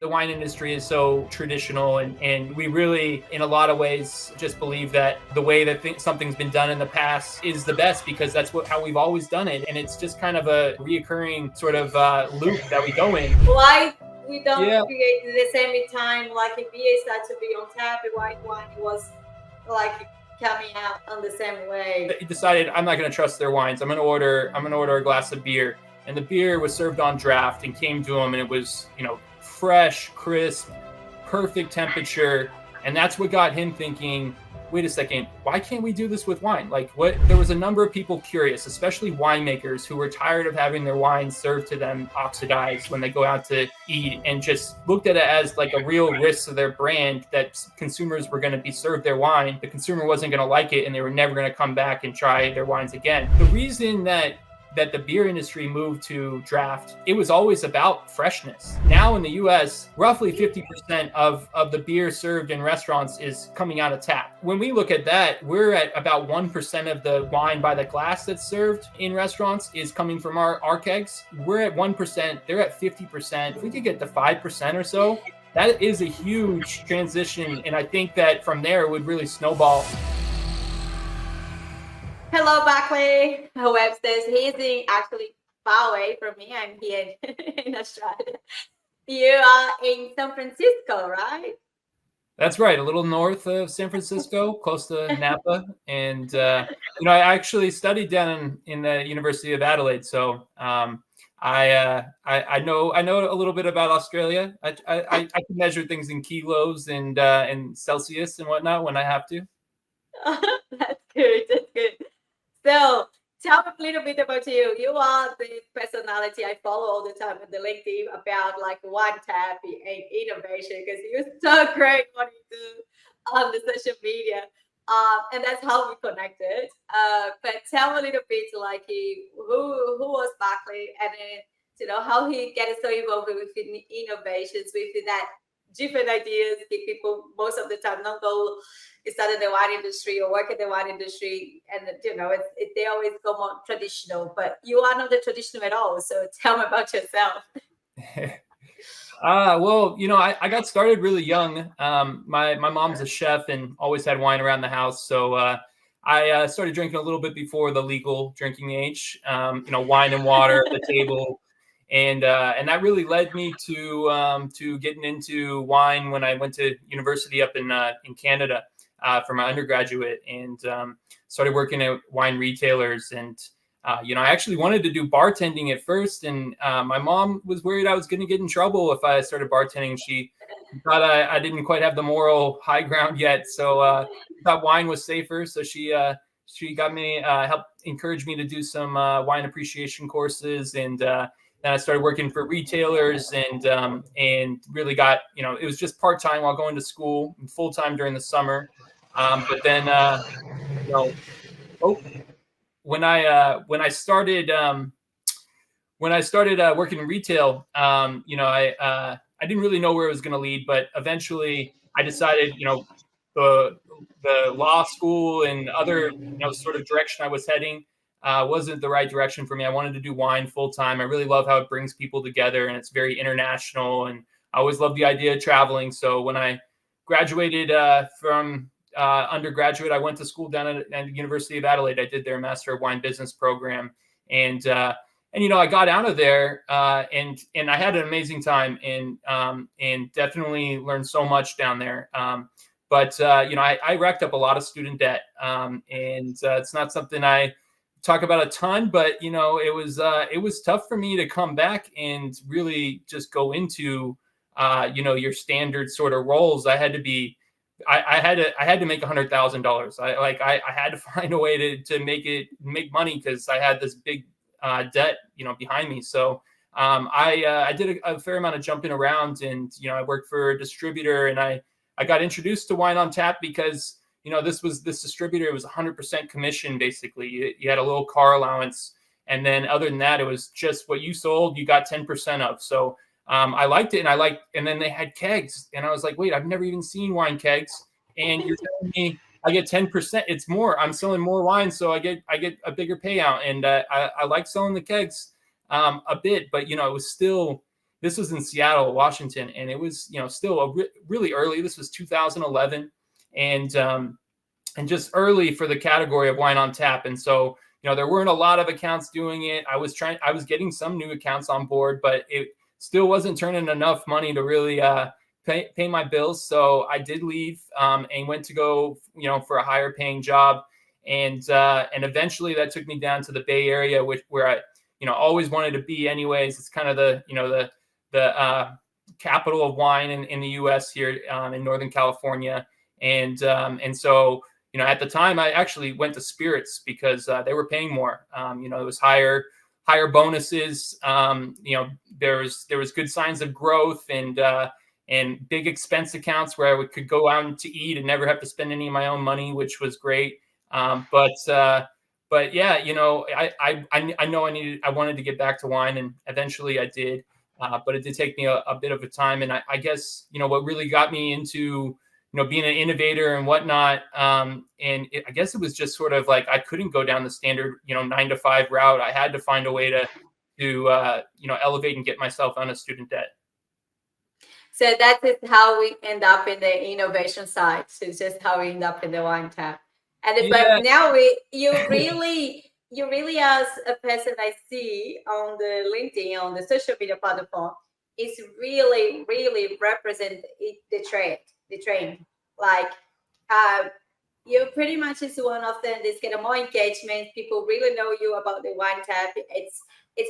The wine industry is so traditional, and we really, in a lot of ways, just believe that the way that something's been done in the past is the best because that's how we've always done it. And it's just kind of a reoccurring sort of loop that we go in. Why we don't create the same time, like if beer started to be on tap, white wine was like coming out on the same way. He decided, I'm not going to trust their wines. I'm going to order a glass of beer. And the beer was served on draft and came to him, and it was, fresh, crisp, perfect temperature. And that's what got him thinking, wait a second, why can't we do this with wine? There was a number of people curious, especially winemakers, who were tired of having their wine served to them oxidized when they go out to eat, and just looked at it as like a real risk to their brand that consumers were going to be served their wine. The consumer wasn't going to like it, and they were never going to come back and try their wines again. The reason that the beer industry moved to draft, it was always about freshness. Now in the US, roughly 50% of the beer served in restaurants is coming out of tap. When we look at that, we're at about 1% of the wine by the glass that's served in restaurants is coming from our kegs. We're at 1%, they're at 50%. If we could get to 5% or so, that is a huge transition. And I think that from there it would really snowball. Hello, Barclay Webster. He's actually far away from me. I'm here in Australia. You are in San Francisco, right? That's right. A little north of San Francisco, close to Napa. And, I actually studied down in the University of Adelaide. So I know a little bit about Australia. I can measure things in kilos and Celsius and whatnot when I have to. That's good. That's good. So tell me a little bit about you. You are the personality I follow all the time on the LinkedIn about like one tap and innovation, because you're so great what you do on the social media. And that's how we connected. But tell me a little bit like who was Barclay, and then how he gets so involved with innovations, with that different ideas. People most of the time don't go start in the wine industry or work in the wine industry, and they always go more traditional, but you are not the traditional at all. So tell me about yourself. Well, I got started really young. My mom's a chef and always had wine around the house. So I started drinking a little bit before the legal drinking age, wine and water at the table. And that really led me to getting into wine when I went to university up in Canada for my undergraduate, and started working at wine retailers. And I actually wanted to do bartending at first, and my mom was worried I was going to get in trouble if I started bartending. She thought I didn't quite have the moral high ground yet, so thought wine was safer. So she got me, helped encourage me to do some wine appreciation courses, and then I started working for retailers, and really got, it was just part-time while going to school, and full-time during the summer. But then, when I started working in retail, I didn't really know where it was going to lead, but eventually I decided, the law school and other, sort of direction I was heading wasn't the right direction for me. I wanted to do wine full time. I really love how it brings people together, and it's very international, and I always loved the idea of traveling. So when I graduated from undergraduate, I went to school down at the University of Adelaide. I did their Master of Wine Business program, and I got out of there, and I had an amazing time, and definitely learned so much down there. But I racked up a lot of student debt, and it's not something I talk about a ton, but it was tough for me to come back and really just go into your standard sort of roles. I had to make $100,000. I had to find a way to make money, because I had this big debt behind me. So I did a fair amount of jumping around, and I worked for a distributor, and I got introduced to Wine on Tap because this distributor, it was 100% commission. Basically, you had a little car allowance, and then other than that, it was just what you sold, you got 10% of. So I liked it, and then they had kegs, and I was like, wait, I've never even seen wine kegs, and you're telling me I get 10%? It's more. I'm selling more wine, so I get a bigger payout, and I like selling the kegs a bit, but it was still This was in Seattle, Washington, and it was, still really early. This was 2011, and just early for the category of wine on tap. And so, there weren't a lot of accounts doing it. I was getting some new accounts on board, but it still wasn't turning enough money to really pay my bills. So I did leave and went to go, for a higher paying job. And eventually that took me down to the Bay Area, where I, always wanted to be anyways. It's kind of the capital of wine in the U.S. here in Northern California. And so, at the time I actually went to spirits because they were paying more. It was higher bonuses. There was good signs of growth and big expense accounts where I could go out to eat and never have to spend any of my own money, which was great. But yeah, I know I wanted to get back to wine, and eventually I did. But it did take me a bit of a time. And I guess, what really got me into, being an innovator and whatnot. I guess it was just sort of like, I couldn't go down the standard, 9-to-5 route. I had to find a way to elevate and get myself on a student debt. So that is how we end up in the innovation side. So it's just how we end up in the wine tap. And Yeah. but now you really as a person I see on the LinkedIn, on the social media platform, is really represent the trend. Like you pretty much is one of them. There's getting more engagement. People really know you about the wine tap. It's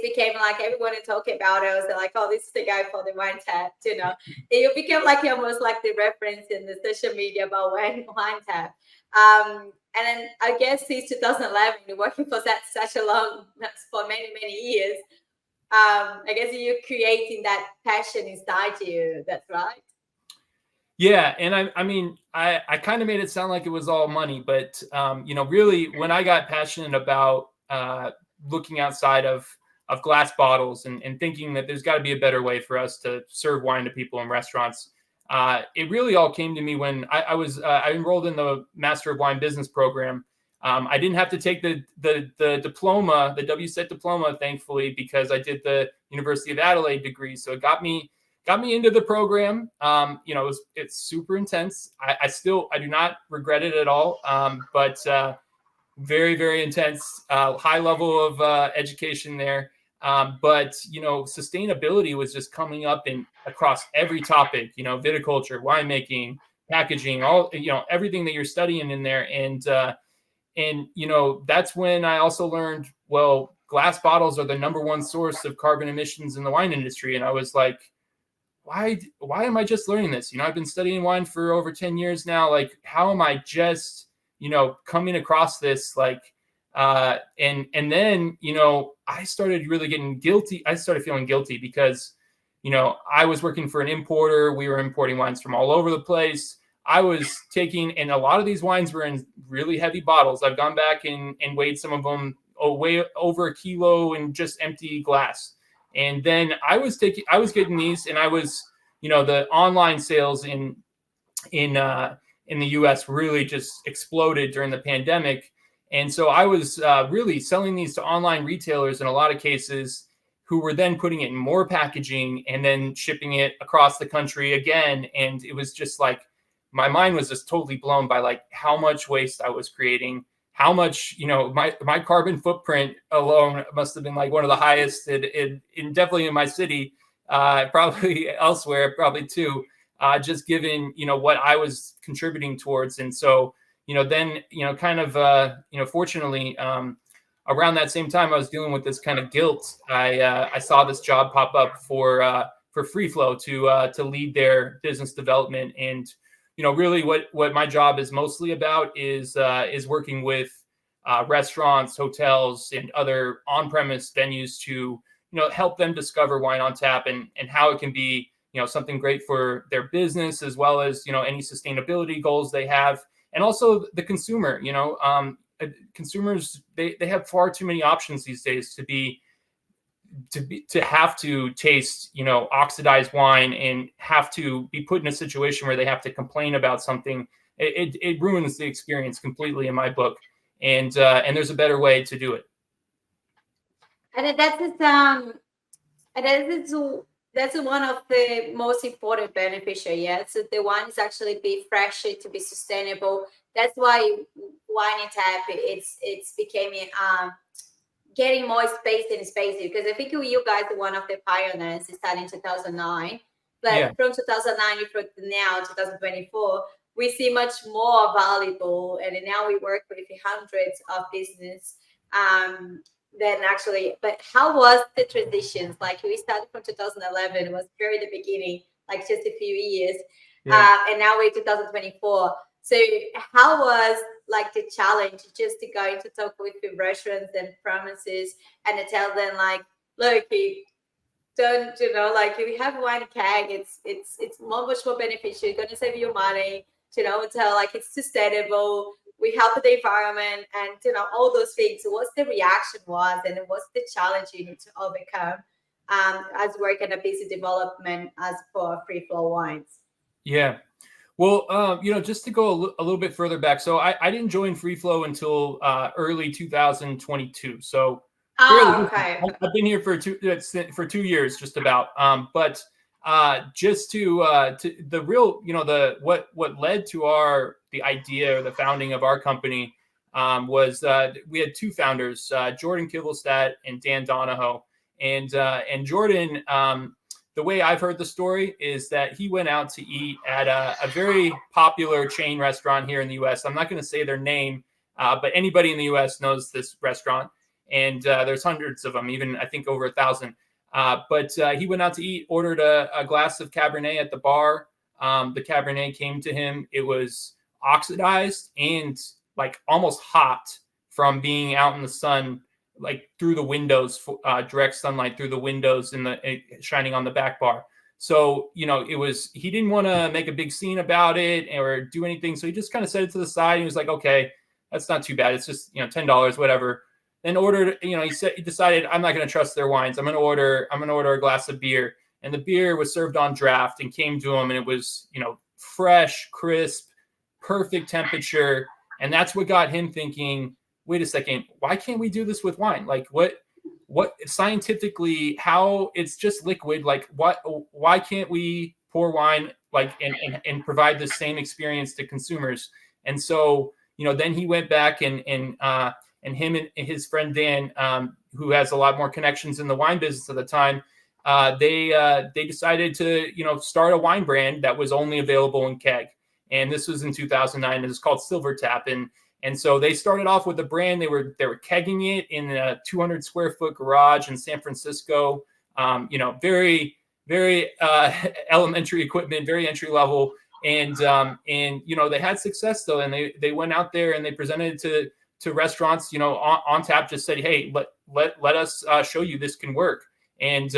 became like everyone is talking about it. They're like, oh, this is the guy for the wine tap, You became like almost like the reference in the social media about wine tap. And then I guess since 2011, you're working for such a long, for many years. I guess you're creating that passion inside you. That's right. Yeah, and I kind of made it sound like it was all money, but really, when I got passionate about looking outside of glass bottles and thinking that there's got to be a better way for us to serve wine to people in restaurants, it really all came to me when I enrolled in the Master of Wine Business program. I didn't have to take the diploma, the WSET diploma, thankfully, because I did the University of Adelaide degree. So it got me into the program. It's super intense. I do not regret it at all. But very, very intense, high level of education there. But sustainability was just coming up across every topic, viticulture, winemaking, packaging, all, everything that you're studying in there. And that's when I also learned, well, glass bottles are the number one source of carbon emissions in the wine industry. And I was like, why am I just learning this? I've been studying wine for over 10 years now. Like, how am I just, coming across this? Like, and then, I started really getting guilty. I started feeling guilty because, I was working for an importer. We were importing wines from all over the place. I was taking, and a lot of these wines were in really heavy bottles. I've gone back and weighed some of them way over a kilo in just empty glass. And then I was getting these, and I was, the online sales in the US really just exploded during the pandemic. And so I was really selling these to online retailers in a lot of cases, who were then putting it in more packaging and then shipping it across the country again. And it was just like, my mind was just totally blown by like how much waste I was creating, how much, my carbon footprint alone must have been like one of the highest in definitely in my city, probably elsewhere, probably too, just given, what I was contributing towards. And so, then, fortunately, around that same time I was dealing with this kind of guilt, I saw this job pop up for Free Flow to lead their business development. And really what my job is mostly about is working with restaurants, hotels, and other on-premise venues to help them discover wine on tap and how it can be something great for their business, as well as any sustainability goals they have, and also the consumer. Consumers, they have far too many options these days to have to taste oxidized wine and have to be put in a situation where they have to complain about something. It ruins the experience completely in my book, and there's a better way to do it. And that is that's one of the most important beneficial. Yeah, so the wine is actually be fresh, to be sustainable. That's why wine and tap it's becoming getting more space and space, because I think you guys are one of the pioneers. It started in 2009, but Yeah, from 2009 to now 2024, we see much more valuable, and now we work with hundreds of business. Um, then actually, but how was the transitions? Like we started from 2011, it was very the beginning, like just a few years, yeah. and now we're 2024. So how was like the challenge just to go into talk with the restaurants and premises and to tell them like, look, you don't, like if you have one keg, it's much more beneficial. You're gonna save you money, tell like it's sustainable. We help the environment and all those things. So what's the reaction was, and what's the challenge you need to overcome as work in a business development as for free flow wines? Yeah. Well, just to go a little bit further back, so I didn't join Free Flow until early 2022. So fairly Oh, recent. okay. I've been here for 2 years, just about. But just to the real, the what led to the idea or the founding of our company was we had two founders, Jordan Kivelstadt and Dan Donahoe, and Jordan. The way I've heard the story is that he went out to eat at a very popular chain restaurant here in the U.S. I'm not going to say their name, but anybody in the U.S. knows this restaurant, and there's hundreds of them, even I think over 1,000. But he went out to eat, ordered a glass of Cabernet at the bar. The Cabernet came to him. It was oxidized and like almost hot from being out in the sun, like through the windows, direct sunlight through the windows in the shining on the back bar. So, he didn't want to make a big scene about it or do anything. So he just kind of set it to the side. He was like, okay, that's not too bad. It's just, $10, whatever. Then ordered, he decided I'm not going to trust their wines. I'm going to order a glass of beer. And the beer was served on draft and came to him, and it was, fresh, crisp, perfect temperature. And that's what got him thinking, wait a second, why can't we do this with wine? Like what scientifically, how it's just liquid, like why can't we pour wine like and provide the same experience to consumers? And so, then he went back and him and his friend Dan, who has a lot more connections in the wine business at the time, they decided to start a wine brand that was only available in keg. And this was in 2009. It was called Silver Tap, and so they started off with a brand. They were kegging it in a 200 square foot garage in San Francisco. Very very elementary equipment, very entry level, and they had success though, and they went out there and they presented it to restaurants. On Tap just said, hey, let us show you this can work, and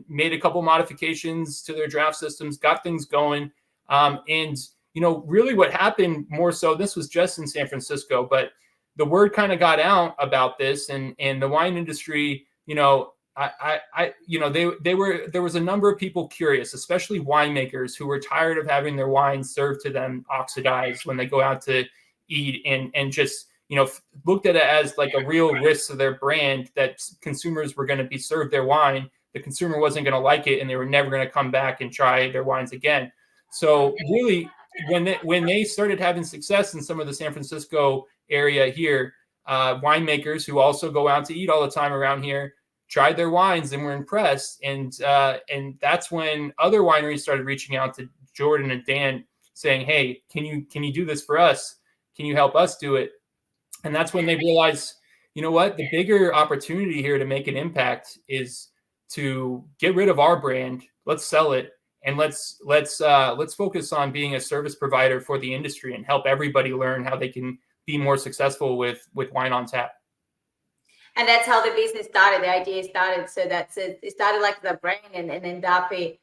made a couple modifications to their draft systems, got things going, and really what happened more so, this was just in San Francisco, but the word kind of got out about this, and the wine industry, there was a number of people curious, especially winemakers who were tired of having their wine served to them oxidized when they go out to eat, and just, looked at it as like a real risk to their brand, that consumers were going to be served their wine, the consumer wasn't going to like it, and they were never going to come back and try their wines again. So really, when they started having success in some of the San Francisco area here, winemakers who also go out to eat all the time around here tried their wines and were impressed, and that's when other wineries started reaching out to Jordan and Dan, saying, "Hey, can you do this for us? Can you help us do it?" And that's when they realized, what, the bigger opportunity here to make an impact is to get rid of our brand. Let's sell it, and let's focus on being a service provider for the industry and help everybody learn how they can be more successful with wine on tap. And that's how the business started. The idea started. So that's it. It started like the brain, and end up in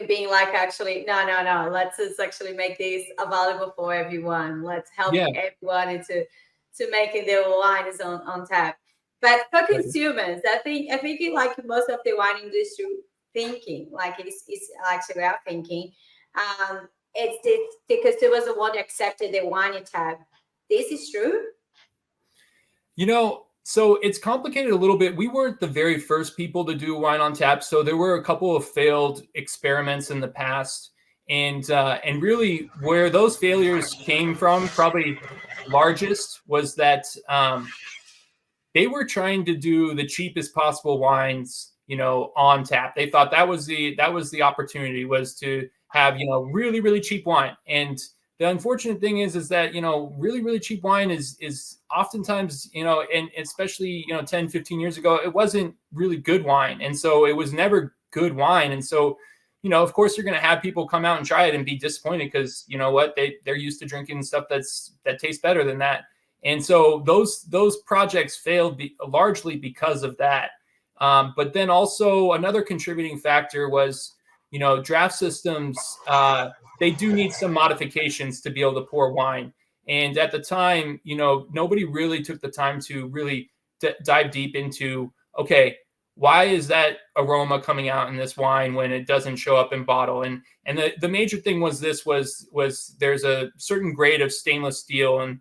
being like, actually, no. Let's just actually make this available for everyone. Let's help Yeah. everyone into to making their wine is on tap. But for consumers, I think like most of the wine industry thinking, like it's actually our thinking. It's the consumers want to accept the wine tap. This is true. So it's complicated a little bit. We weren't the very first people to do wine on tap. So there were a couple of failed experiments in the past. And really where those failures came from, probably largest, was that they were trying to do the cheapest possible wines, on tap. They thought that was the opportunity, was to have, really, really cheap wine. And the unfortunate thing is that, really, really cheap wine is oftentimes, and especially, 10, 15 years ago, it wasn't really good wine. And so it was never good wine. And so, of course, you're going to have people come out and try it and be disappointed because, you know what, they're used to drinking stuff that tastes better than that. And so those projects failed largely because of that. But then also another contributing factor was, draft systems. They do need some modifications to be able to pour wine. And at the time, nobody really took the time to really dive deep into, okay, why is that aroma coming out in this wine when it doesn't show up in bottle? And the major thing was there's a certain grade of stainless steel, and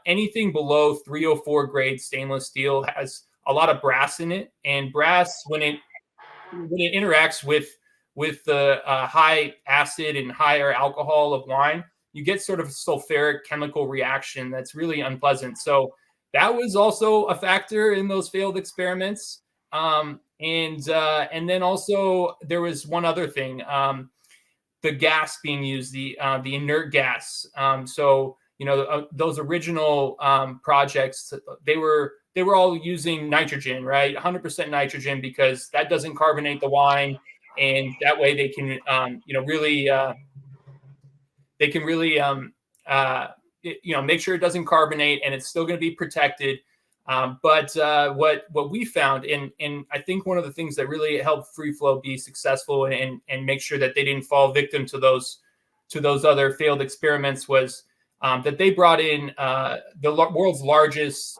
anything below 304 grade stainless steel has a lot of brass in it. And brass, when it interacts with the high acid and higher alcohol of wine, you get sort of a sulfuric chemical reaction that's really unpleasant. So that was also a factor in those failed experiments. And then also there was one other thing, the gas being used, the inert gas. So those original projects, they were all using nitrogen, right? 100% nitrogen, because that doesn't carbonate the wine, and that way they can really make sure it doesn't carbonate, and it's still going to be protected. But what we found, and I think one of the things that really helped Free Flow be successful and make sure that they didn't fall victim to those other failed experiments, was that they brought in the world's largest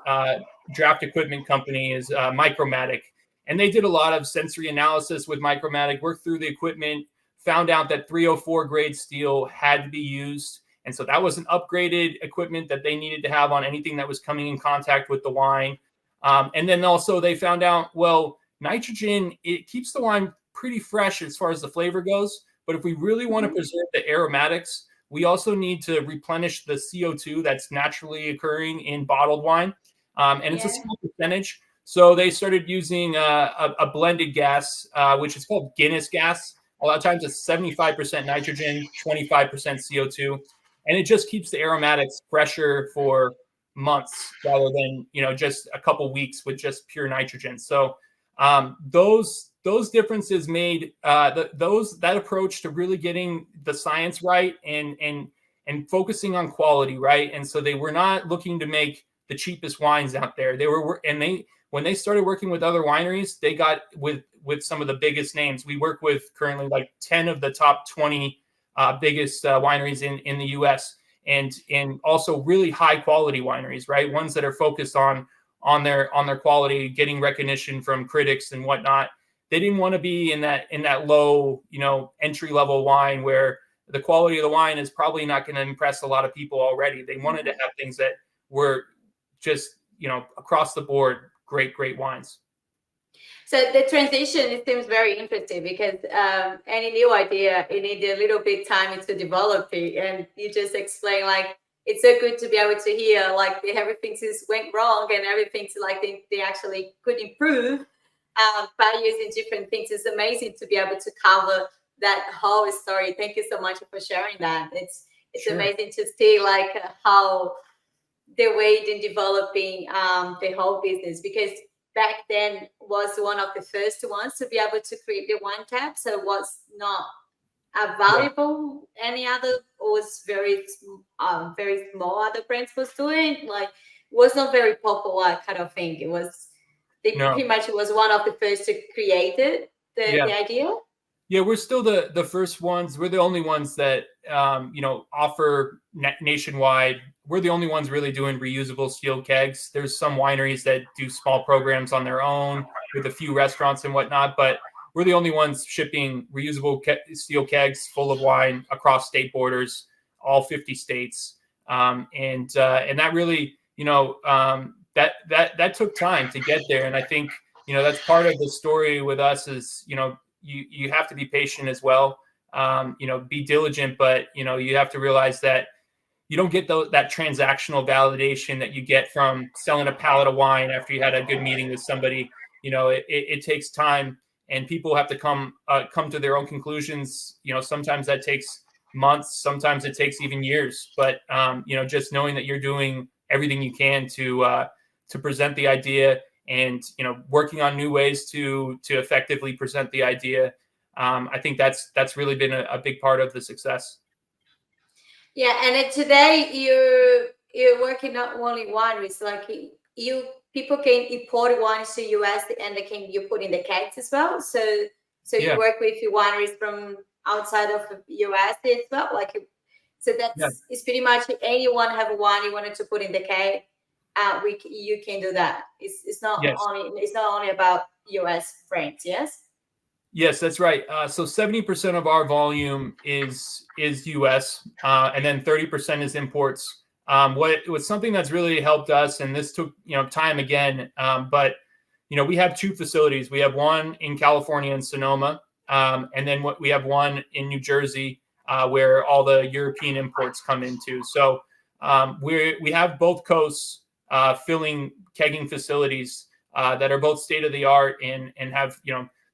draft equipment company, is Micromatic. And they did a lot of sensory analysis with Micromatic, worked through the equipment, found out that 304 grade steel had to be used. And so that was an upgraded equipment that they needed to have on anything that was coming in contact with the wine. And then also they found out, well, nitrogen, it keeps the wine pretty fresh as far as the flavor goes. But if we really want to preserve the aromatics, we also need to replenish the CO2 that's naturally occurring in bottled wine. And it's a small percentage. So they started using a blended gas, which is called Guinness gas. A lot of times it's 75% nitrogen, 25% CO2. And it just keeps the aromatics fresher for months rather than, just a couple weeks with just pure nitrogen. So those differences made that approach to really getting the science right and focusing on quality, right? And so they were not looking to make the cheapest wines out there. When they started working with other wineries, they got with some of the biggest names. We work with currently like 10 of the top 20 biggest wineries in the U.S. and also really high quality wineries, right? Ones that are focused on their quality, getting recognition from critics and whatnot. They didn't want to be in that low, entry level wine where the quality of the wine is probably not going to impress a lot of people already. They wanted to have things that were just, across the board, great wines. So the transition, it seems very interesting because any new idea, you need a little bit time to develop it. And you just explain, like, it's so good to be able to hear, like, everything just went wrong and everything's like they actually could improve by using different things. It's amazing to be able to cover that whole story. Thank you so much for sharing that. It's Sure. amazing to see like how the way in developing the whole business, because back then was one of the first ones to be able to create the wine tap, so it was not available. Any other was very small other brands was doing, like, was not very popular kind of thing. It was pretty much was one of the first to create it, the idea. Yeah, we're still the first ones. We're the only ones that offer nationwide. We're the only ones really doing reusable steel kegs. There's some wineries that do small programs on their own with a few restaurants and whatnot, but we're the only ones shipping reusable steel kegs full of wine across state borders, all 50 states. And that really, that took time to get there. And I think, that's part of the story with us is, you have to be patient as well. Be diligent, but, you have to realize that you don't get that transactional validation that you get from selling a pallet of wine after you had a good meeting with somebody. It takes time, and people have to come to their own conclusions. Sometimes that takes months, sometimes it takes even years. But just knowing that you're doing everything you can to present the idea, and working on new ways to effectively present the idea. I think that's really been a big part of the success. Yeah, and then today you're working not only wineries, like you people can import wines to US and they can you put in the kegs as well. So you Yeah. work with your wineries from outside of the US as well. So Yeah. it's pretty much anyone have a wine you wanted to put in the keg, you can do that. It's not Yes. only about US friends, yes? Yes, that's right. So 70% of our volume is US, and then 30% is imports. What was something that's really helped us, and this took time again, but we have two facilities. We have one in California in Sonoma, and then we have one in New Jersey, where all the European imports come into. So we have both coasts filling kegging facilities that are both state of the art and have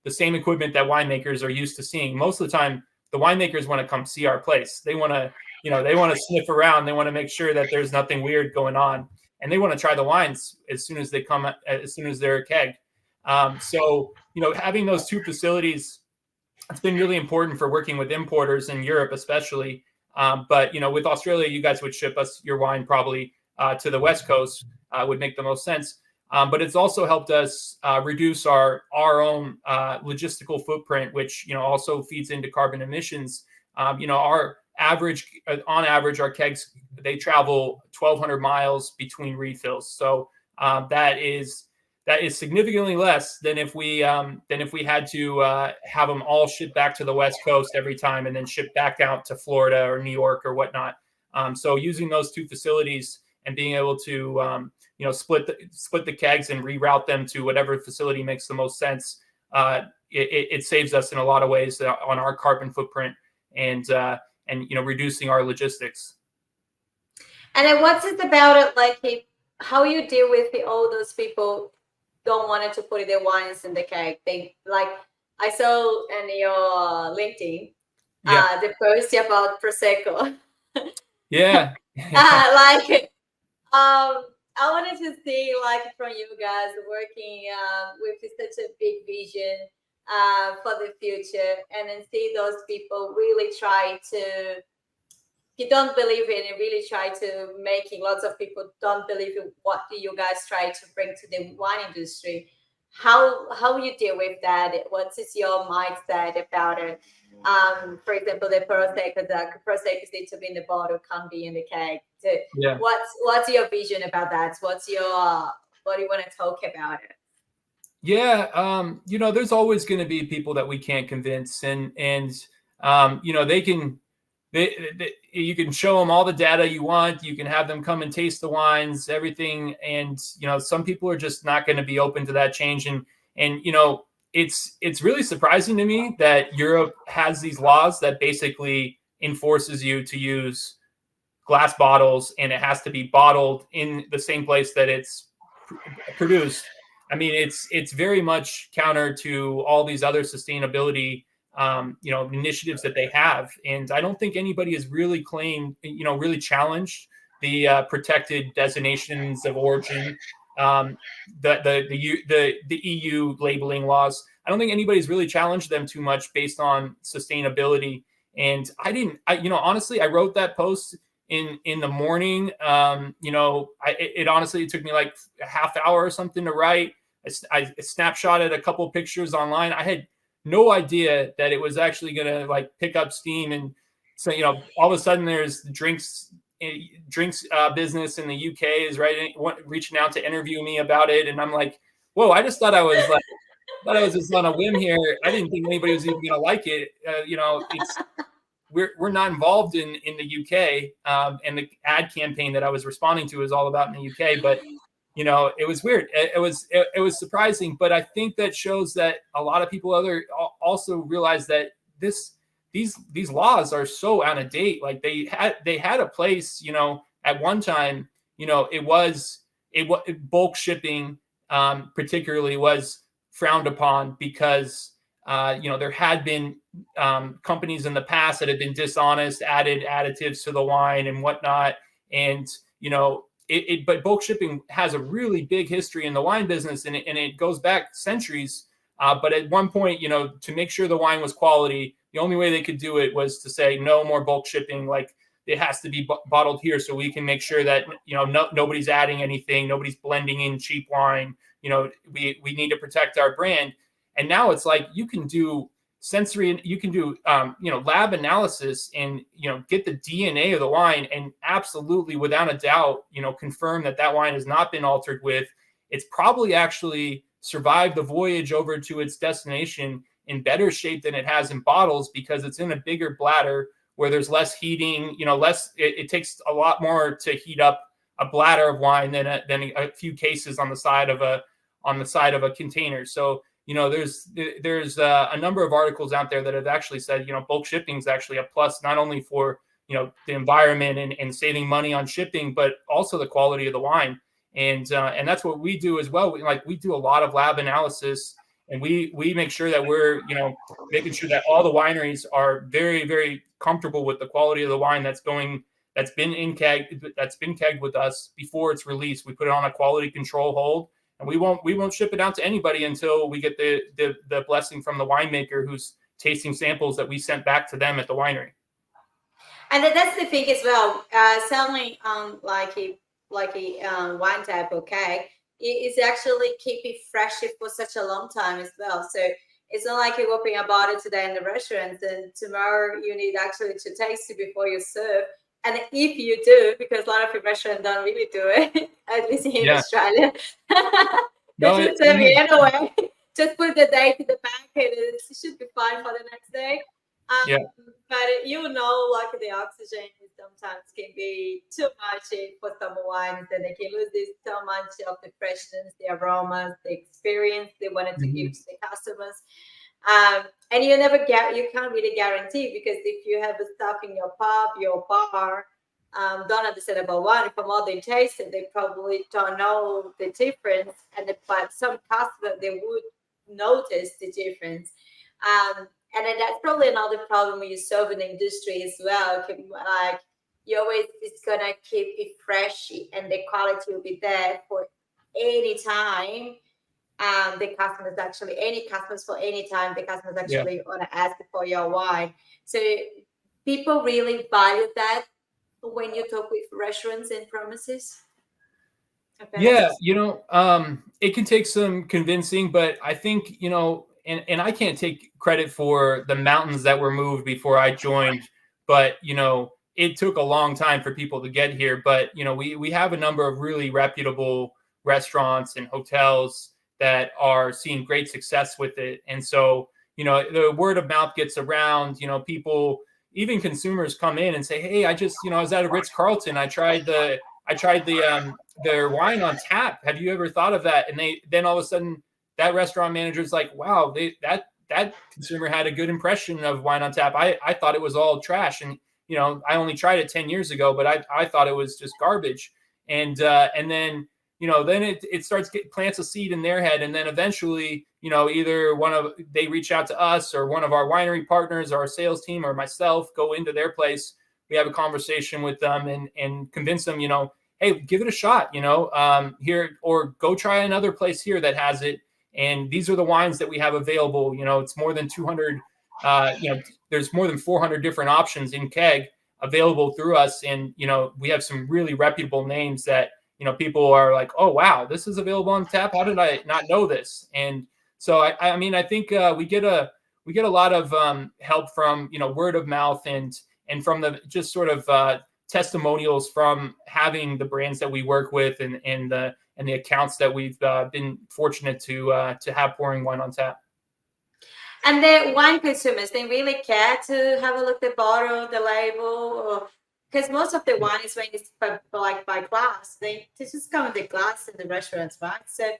the same equipment that winemakers are used to seeing. Most of the time, the winemakers want to come see our place. They want to, they want to sniff around. They want to make sure that there's nothing weird going on, and they want to try the wines as soon as they come, as soon as they're a keg. So, having those two facilities, it's been really important for working with importers in Europe, especially. But with Australia, you guys would ship us your wine probably to the West Coast, would make the most sense. But it's also helped us reduce our own logistical footprint, which also feeds into carbon emissions. Our average, on average, our kegs, they travel 1,200 miles between refills. So that is significantly less than if we had to have them all shipped back to the West Coast every time and then shipped back out to Florida or New York or whatnot. So using those two facilities and being able to split the kegs and reroute them to whatever facility makes the most sense, it saves us in a lot of ways on our carbon footprint and reducing our logistics. And then what's it about it, like how you deal with all those people don't want to put their wines in the keg? They like, I saw in your LinkedIn, the post about Prosecco. Yeah. I wanted to see from you guys working with such a big vision for the future, and then see those people really try to, you don't believe in it, really try to making lots of people don't believe in what do you guys try to bring to the wine industry. How you deal with that? What is your mindset about it? For example, the Prosecco needs to be in the bottle, can't be in the keg. So what's your vision about that? What do you want to talk about it? Yeah, there's always going to be people that we can't convince, and you can show them all the data you want. You can have them come and taste the wines, everything, and some people are just not going to be open to that change. And it's really surprising to me that Europe has these laws that basically enforces you to use glass bottles, and it has to be bottled in the same place that it's produced. I mean, it's very much counter to all these other sustainability initiatives that they have, and I don't think anybody has really claimed, really challenged the protected designations of origin, the EU labeling laws. I don't think anybody's really challenged them too much based on sustainability. And honestly, I wrote that post in the morning. It honestly, it took me like a half hour or something to write. I snapshotted a couple of pictures online. I had no idea that it was actually going to pick up steam. And so, all of a sudden there's drinks business in the UK is reaching out to interview me about it. And I'm like, whoa, I just thought I was just on a whim here. I didn't think anybody was even going to like it. We're not involved in the UK, and the ad campaign that I was responding to is all about in the UK. But it was weird. It was surprising, but I think that shows that a lot of people also realize that these laws are so out of date. Like they had a place, at one time, it was bulk shipping, particularly was frowned upon because there had been companies in the past that had been dishonest, added additives to the wine and whatnot, and but bulk shipping has a really big history in the wine business, and it goes back centuries. But at one point, to make sure the wine was quality, the only way they could do it was to say no more bulk shipping. Like it has to be bottled here, so we can make sure that nobody's adding anything, nobody's blending in cheap wine. We need to protect our brand. And now it's like you can do you can do lab analysis and get the DNA of the wine, and absolutely without a doubt confirm that wine has not been altered with. It's probably actually survived the voyage over to its destination in better shape than it has in bottles, because it's in a bigger bladder where there's less heating. It takes a lot more to heat up a bladder of wine than a few cases on the side of a container. So there's a number of articles out there that have actually said, bulk shipping is actually a plus, not only for, the environment and saving money on shipping, but also the quality of the wine. And that's what we do as well. We do a lot of lab analysis, and we make sure that we're, making sure that all the wineries are very, very comfortable with the quality of the wine that's been kegged with us before it's released. We put it on a quality control hold, and we won't ship it out to anybody until we get the blessing from the winemaker who's tasting samples that we sent back to them at the winery. And that's the thing as well. Selling like a wine type of keg, it's actually keep it fresh for such a long time as well. So it's not like you open a bottle today in the restaurant and tomorrow you need actually to taste it before you serve. And if you do, because a lot of restaurants don't really do it, at least here in Australia, just serve it anyway. Just put the date in the back and it should be fine for the next day. But like the oxygen sometimes can be too much for some wines, and they can lose so much of the freshness, the aromas, the experience they wanted to give to the customers. And you can't really guarantee, because if you have the stuff in your pub, your bar, don't understand about wine, from all they taste it, they probably don't know the difference. But some customers, they would notice the difference. And then that's probably another problem when you serve in the industry as well. Like you always, it's gonna keep it fresh, and the quality will be there for any time. Any customers for any time, the customers actually want to ask for your wine. So people really value that when you talk with restaurants and premises. Yeah, it can take some convincing, but I think, and I can't take credit for the mountains that were moved before I joined, but, it took a long time for people to get here. But, we have a number of really reputable restaurants and hotels that are seeing great success with it. And so, the word of mouth gets around, people, even consumers come in and say, hey, I was at a Ritz-Carlton. I tried their wine on tap. Have you ever thought of that? And then all of a sudden that restaurant manager's like, wow, that consumer had a good impression of wine on tap. I thought it was all trash. And, I only tried it 10 years ago, but I thought it was just garbage. And then, then it plants a seed in their head. And then eventually, either they reach out to us, or one of our winery partners, or our sales team, or myself go into their place. We have a conversation with them and convince them, hey, give it a shot, here, or go try another place here that has it. And these are the wines that we have available. It's more than 200, there's more than 400 different options in keg available through us. And, we have some really reputable names that, people are like, oh, wow, this is available on tap. How did I not know this? And so, I think we get a lot of help from, word of mouth and from the just sort of testimonials from having the brands that we work with and the accounts that we've been fortunate to have pouring wine on tap. And the wine consumers, they really care to have a look at the bottle, the label, or because most of the wine is when it's like by glass, they just come in the glass in the restaurants, right? So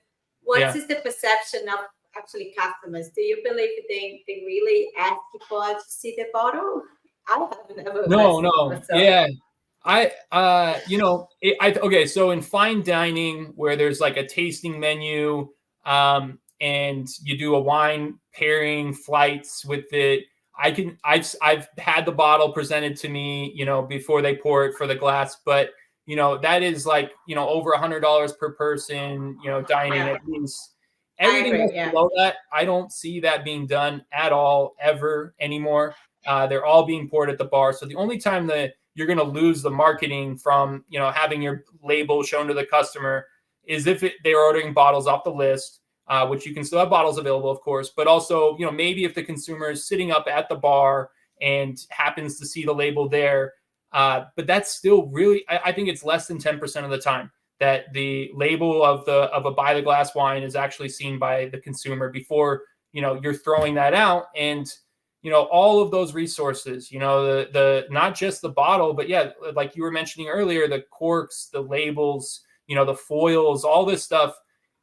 what Yeah. is the perception of actually customers? Do you believe they really ask for to see the bottle? I haven't ever No, asked no. myself. Yeah. Okay, so in fine dining where there's like a tasting menu, and you do a wine pairing flights with it, I've had the bottle presented to me, before they pour it for the glass, but that is like, over $100 per person, dining Yeah, at least. I Everything agree. else Yeah. below that, I don't see that being done at all, ever anymore. They're all being poured at the bar. So the only time that you're going to lose the marketing from, having your label shown to the customer is if they're ordering bottles off the list, which you can still have bottles available, of course, but also, maybe if the consumer is sitting up at the bar and happens to see the label there. But that's still really, I think it's less than 10% of the time that the label of a by the glass wine is actually seen by the consumer before, you're throwing that out. And all of those resources, the not just the bottle, but yeah, like you were mentioning earlier, the corks, the labels, the foils, all this stuff.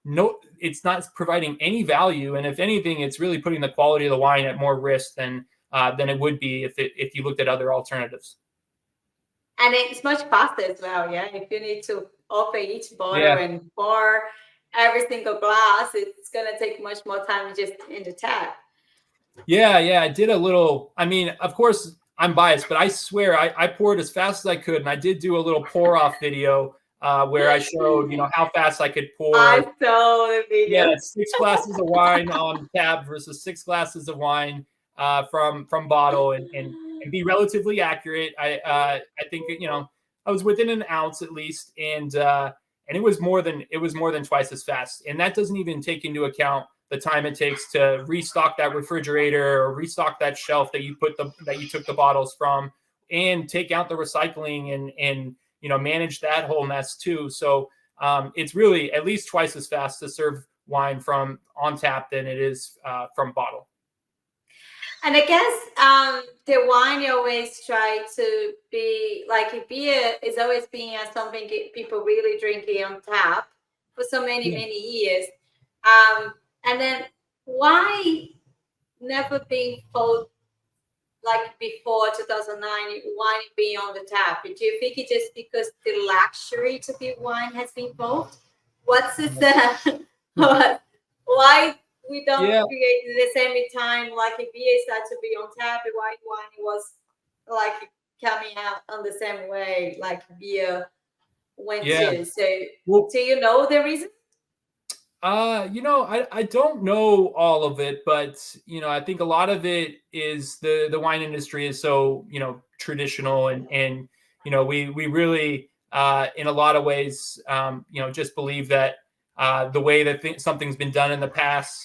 No, it's not providing any value, and if anything, it's really putting the quality of the wine at more risk than it would be if you looked at other alternatives. And it's much faster as well. Yeah. If you need to open each bottle Yeah. and pour every single glass, it's gonna take much more time just in the tap. Yeah, I did a little. I mean, of course, I'm biased, but I swear I poured as fast as I could, and I did do a little pour off video where I showed, how fast I could pour. I saw the Yeah, video. 6 glasses of wine on tap versus 6 glasses of wine from bottle, and be relatively accurate. I think I was within an ounce at least, and it was more than twice as fast, and that doesn't even take into account the time it takes to restock that refrigerator or restock that shelf that you took the bottles from, and take out the recycling and manage that whole mess too. So it's really at least twice as fast to serve wine from on tap than it is from bottle. And I guess the wine you always try to be like beer is always being something people really drinking on tap for so many Yeah. many years. And then why never being sold like before 2009 wine being on the tap? Do you think it's just because the luxury to be wine has been bought? What's this? Why we don't Yeah. create the same time like a beer started to be on tap, white wine was like coming out on the same way like beer went Yeah. to. So Well, do you know the reason? I don't know all of it, but I think a lot of it is the wine industry is so, traditional, and we really in a lot of ways just believe that the way that something's been done in the past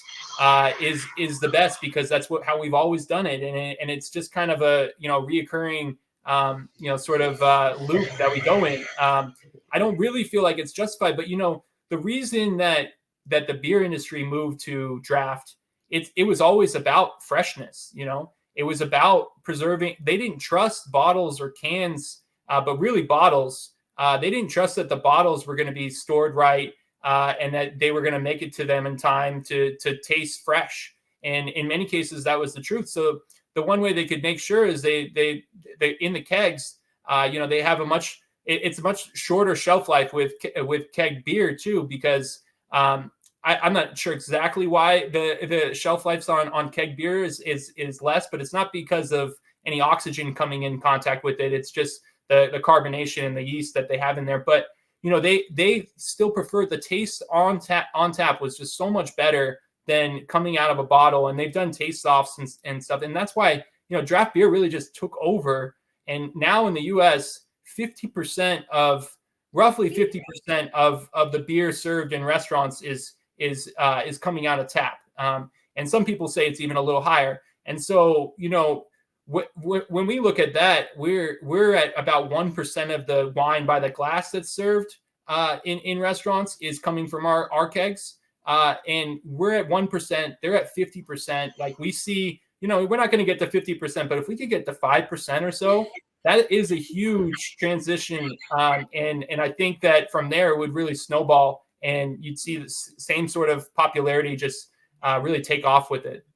is the best, because that's how we've always done it, and it's just kind of a reoccurring sort of loop that we go in. I don't really feel like it's justified, but the reason that the beer industry moved to draft, it was always about freshness. It was about preserving. They didn't trust bottles or cans, but really bottles. They didn't trust that the bottles were going to be stored right, and that they were going to make it to them in time to taste fresh. And in many cases, that was the truth. So the one way they could make sure is they in the kegs, they have it's a much shorter shelf life with keg beer too, because I'm not sure exactly why the shelf life on keg beer is less, but it's not because of any oxygen coming in contact with it. It's just the carbonation and the yeast that they have in there. But they still prefer the taste on tap was just so much better than coming out of a bottle. And they've done taste offs and stuff, and that's why draft beer really just took over. And now in the U.S., 50% of roughly 50% of the beer served in restaurants is coming out of tap, and some people say it's even a little higher. And so when we look at that, we're at about 1% of the wine by the glass that's served in restaurants is coming from our kegs, and we're at 1%. They're at 50%. Like we see, we're not going to get to 50%, but if we could get to 5% or so, that is a huge transition. And I think that from there it would really snowball, and you'd see the same sort of popularity just really take off with it.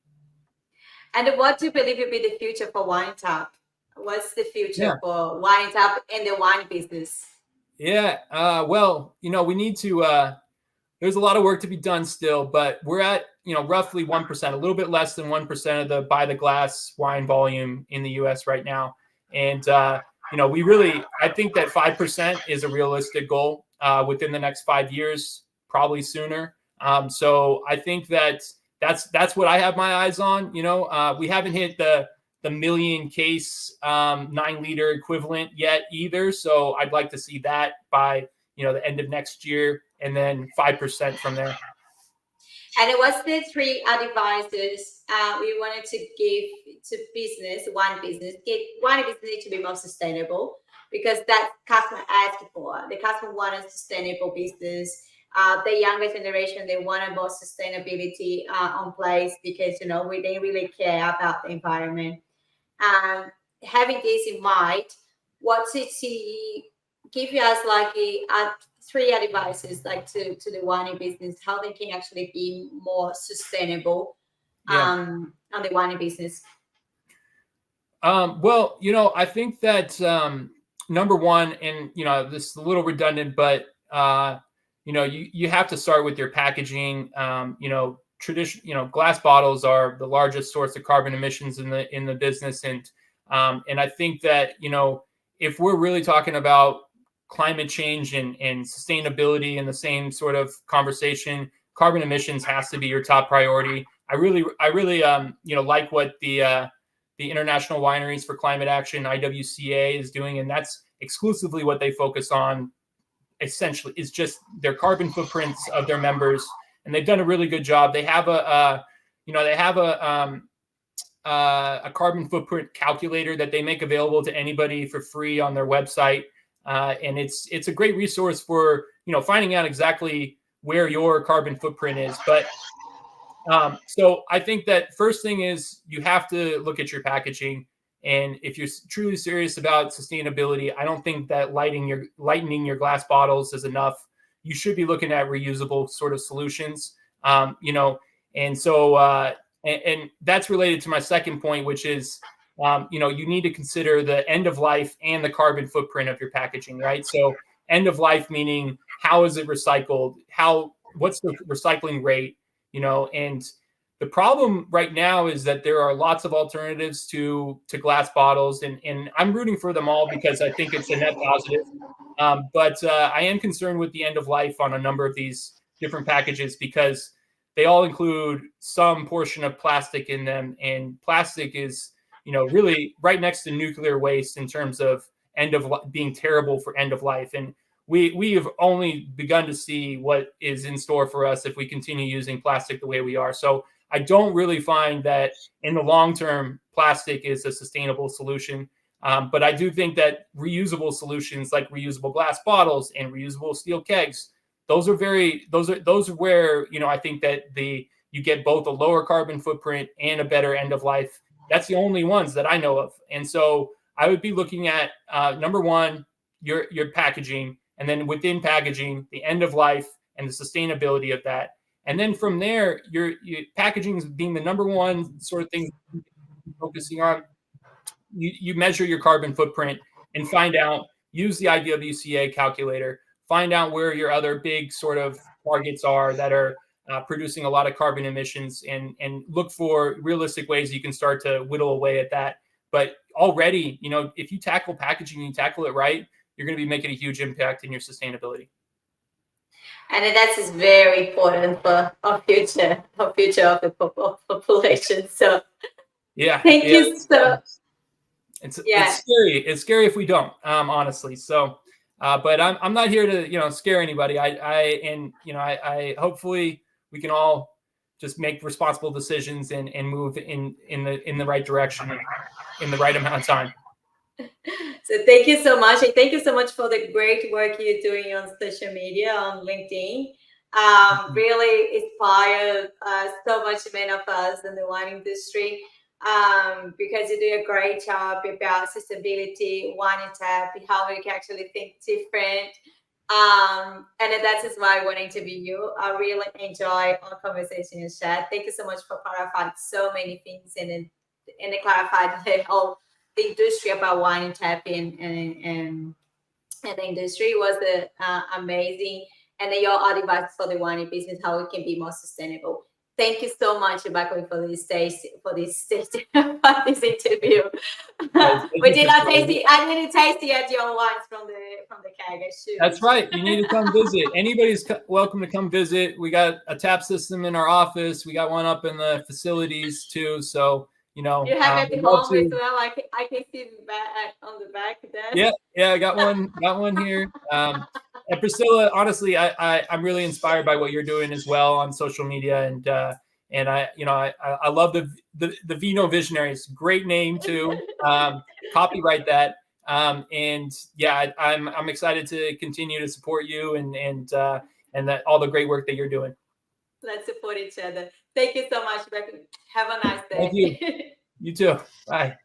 And what do you believe will be the future for wine tap? What's the Yeah. future for wine tap in the wine business? Yeah. Well, we need to, there's a lot of work to be done still, but we're at, roughly 1%, a little bit less than 1% of the by the glass wine volume in the US right now. And, I think that 5% is a realistic goal within the next 5 years, probably sooner. So I think that that's what I have my eyes on. We haven't hit the million case 9 liter equivalent yet either. So I'd like to see that by the end of next year, and then 5% from there. And what's the three advices we wanted to give to business, one business? One business needs to be more sustainable because that customer asked for. The customer wanted sustainable business. The younger generation, they wanted more sustainability on place because they really care about the environment. Having this in mind, what did he give you as like three advices like to the wine business, how they can actually be more sustainable on the wine business? Well, I think that number one, and this is a little redundant, but you have to start with your packaging. Glass bottles are the largest source of carbon emissions in the business, and I think that if we're really talking about climate change and sustainability in the same sort of conversation, carbon emissions has to be your top priority. I really like what the International Wineries for Climate Action, IWCA, is doing, and that's exclusively what they focus on. Essentially, is just their carbon footprints of their members, and they've done a really good job. They have a carbon footprint calculator that they make available to anybody for free on their website, and it's a great resource for finding out exactly where your carbon footprint is. But so I think that first thing is you have to look at your packaging. And if you're truly serious about sustainability, I don't think that lightening your glass bottles is enough. You should be looking at reusable sort of solutions, and so and that's related to my second point, which is, you need to consider the end of life and the carbon footprint of your packaging, right? So end of life meaning how is it recycled? What's the recycling rate? And the problem right now is that there are lots of alternatives to glass bottles, and I'm rooting for them all because I think it's a net positive. But I am concerned with the end of life on a number of these different packages because they all include some portion of plastic in them, and plastic is, really right next to nuclear waste in terms of being terrible for end of life. And we have only begun to see what is in store for us if we continue using plastic the way we are. So I don't really find that in the long term, plastic is a sustainable solution. But I do think that reusable solutions like reusable glass bottles and reusable steel kegs, those are where, I think that you get both a lower carbon footprint and a better end of life. That's the only ones that I know of. And so I would be looking at number one, your packaging, and then within packaging, the end of life and the sustainability of that. And then from there, your packaging is being the number one sort of thing you're focusing on. You measure your carbon footprint and use the IWCA calculator, find out where your other big sort of targets are that are producing a lot of carbon emissions, and look for realistic ways you can start to whittle away at that. But already, if you tackle packaging and you tackle it right, you're going to be making a huge impact in your sustainability. And that is very important for our future of the population. So thank you so. It's scary. It's scary if we don't, honestly. So, but I'm not here to scare anybody. I hopefully we can all just make responsible decisions and move in the right direction in the right amount of time. So thank you so much. And thank you so much for the great work you're doing on social media, on LinkedIn. Really inspired so much many of us in the wine industry. because you do a great job about sustainability, wine and tap, how we can actually think different. And that is why I want to interview you. I really enjoy our conversation and chat. Thank you so much for clarifying so many things and clarified the whole the industry about wine and tapping and the industry was the amazing. And then your advice for the wine business, how it can be more sustainable. Thank you so much, Barclay, for this stage, for this interview. Guys, thank We you did for not joining. taste it. I didn't taste yet your wines from the keg. I should. That's right. You need to come visit. Anybody's welcome to come visit. We got a tap system in our office. We got one up in the facilities too. So, you know, You have at the we'd love home as to. well. I can see the back on the back there. Yeah, I got one here. And Priscilla, honestly, I'm really inspired by what you're doing as well on social media, and I love the Vino Visionaries. Great name too. Copyright that. And yeah, I'm excited to continue to support you and that all the great work that you're doing. Let's support each other. Thank you so much, Becky. Have a nice Thank you. day. You too. Bye.